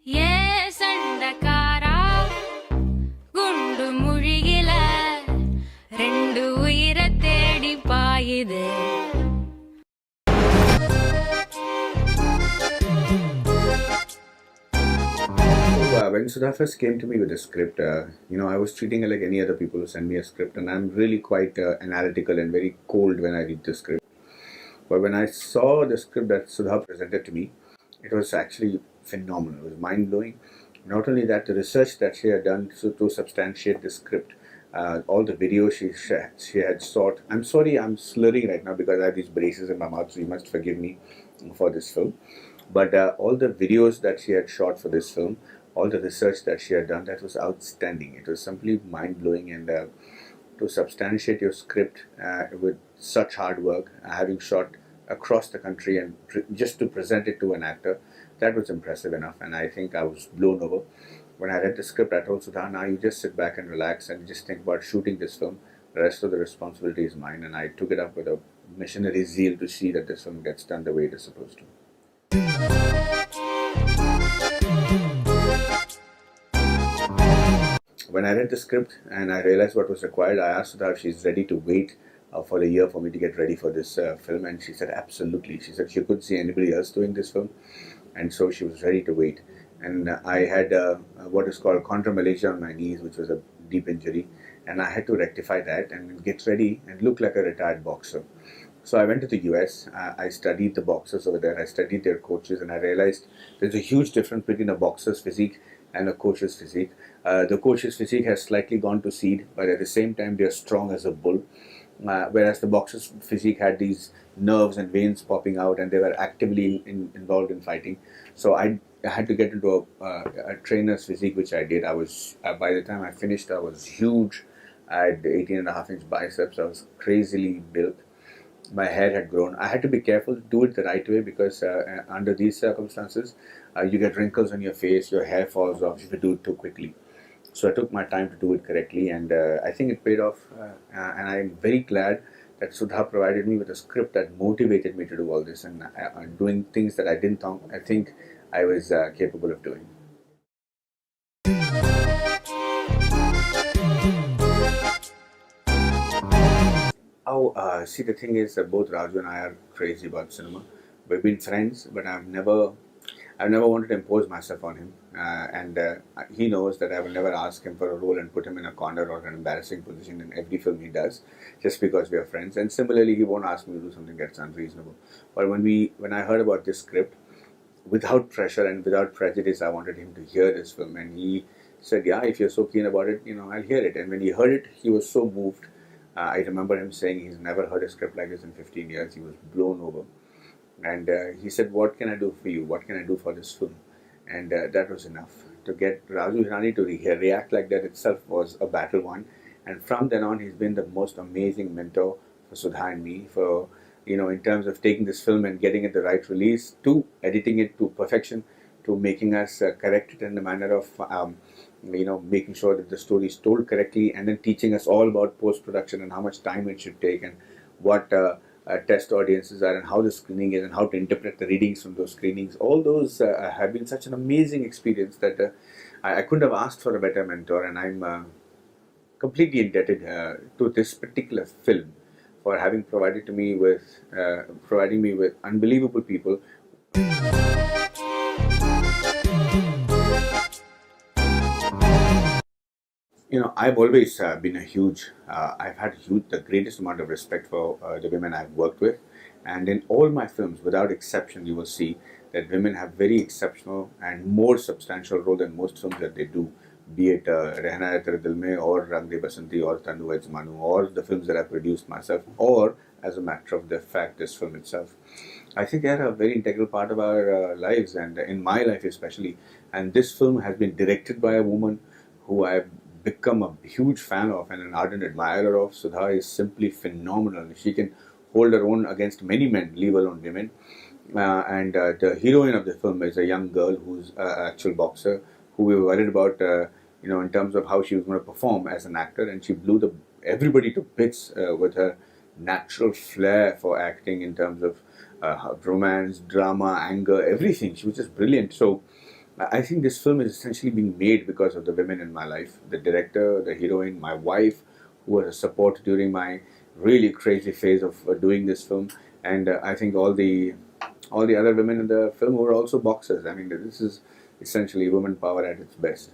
Yes, Andakara, Gundu Murigila, Rendu Iratedi Paide. When Sudha first came to me with the script, I was treating her like any other people who send me a script, and I'm really quite analytical and very cold when I read the script. But when I saw the script that Sudha presented to me, it was actually phenomenal. It was mind blowing. Not only that, the research that she had done to substantiate the script, all the videos she had sought. I'm sorry, I'm slurring right now because I have these braces in my mouth, so you must forgive me for this film. But all the videos that she had shot for this film, all the research that she had done, that was outstanding. It was simply mind blowing, and to substantiate your script with such hard work, having shot across the country and just to present it to an actor, that was impressive enough. And I think I was blown over. When I read the script, I told Sudha, now you just sit back and relax and just think about shooting this film. The rest of the responsibility is mine. And I took it up with a missionary zeal to see that this film gets done the way it is supposed to. When I read the script and I realized what was required, I asked her if she's ready to wait for a year for me to get ready for this film, and she said absolutely. She said she couldn't see anybody else doing this film, and so she was ready to wait. And I had what is called chondromalacia on my knees, which was a deep injury, and I had to rectify that and get ready and look like a retired boxer. So I went to the US, I studied the boxers over there, I studied their coaches, and I realized there's a huge difference between a boxer's physique and a coach's physique. The coach's physique has slightly gone to seed, but at the same time they're strong as a bull. Whereas the boxer's physique had these nerves and veins popping out, and they were actively involved in fighting. So I had to get into a trainer's physique, which I did. I was by the time I finished, I was huge. I had 18.5-inch biceps. I was crazily built. My hair had grown. I had to be careful to do it the right way because under these circumstances, you get wrinkles on your face, your hair falls off if you do it too quickly. So I took my time to do it correctly, and I think it paid off. And I'm very glad that Sudha provided me with a script that motivated me to do all this and doing things that I didn't think I was capable of doing. See, the thing is that both Raju and I are crazy about cinema. We've been friends, but I've never wanted to impose myself on him. And he knows that I will never ask him for a role and put him in a corner or an embarrassing position in every film he does, just because we are friends. And similarly, he won't ask me to do something that's unreasonable. But when I heard about this script, without pressure and without prejudice, I wanted him to hear this film. And he said, yeah, if you're so keen about it, I'll hear it. And when he heard it, he was so moved. I remember him saying he's never heard a script like this in 15 years. He was blown over. And he said, what can I do for you? What can I do for this film? And that was enough. To get Raju Hirani to react like that itself was a battle won. And from then on, he's been the most amazing mentor for Sudha and me, for, in terms of taking this film and getting it the right release, to editing it to perfection, to making us correct it in the manner of, making sure that the story is told correctly, and then teaching us all about post-production and how much time it should take and what test audiences are and how the screening is and how to interpret the readings from those screenings. All those have been such an amazing experience that I couldn't have asked for a better mentor, and I'm completely indebted to this particular film for having providing me with unbelievable people. I've always been I've had the greatest amount of respect for the women I've worked with. And in all my films, without exception, you will see that women have very exceptional and more substantial role than most films that they do, be it Rehna Hai Tere Dil Mein or Rang De Basanti or Tandu Hai Manu or the films that I've produced myself, or as a matter of the fact, this film itself. I think they are a very integral part of our lives, and in my life especially. And this film has been directed by a woman who I've become a huge fan of and an ardent admirer of. Sudha is simply phenomenal. She can hold her own against many men, leave alone women. And the heroine of the film is a young girl who's an actual boxer, who we were worried about, in terms of how she was going to perform as an actor, and she blew everybody to bits with her natural flair for acting in terms of romance, drama, anger, everything. She was just brilliant. So I think this film is essentially being made because of the women in my life. The director, the heroine, my wife, who was a support during my really crazy phase of doing this film, and I think all the other women in the film who were also boxers. I mean, this is essentially woman power at its best.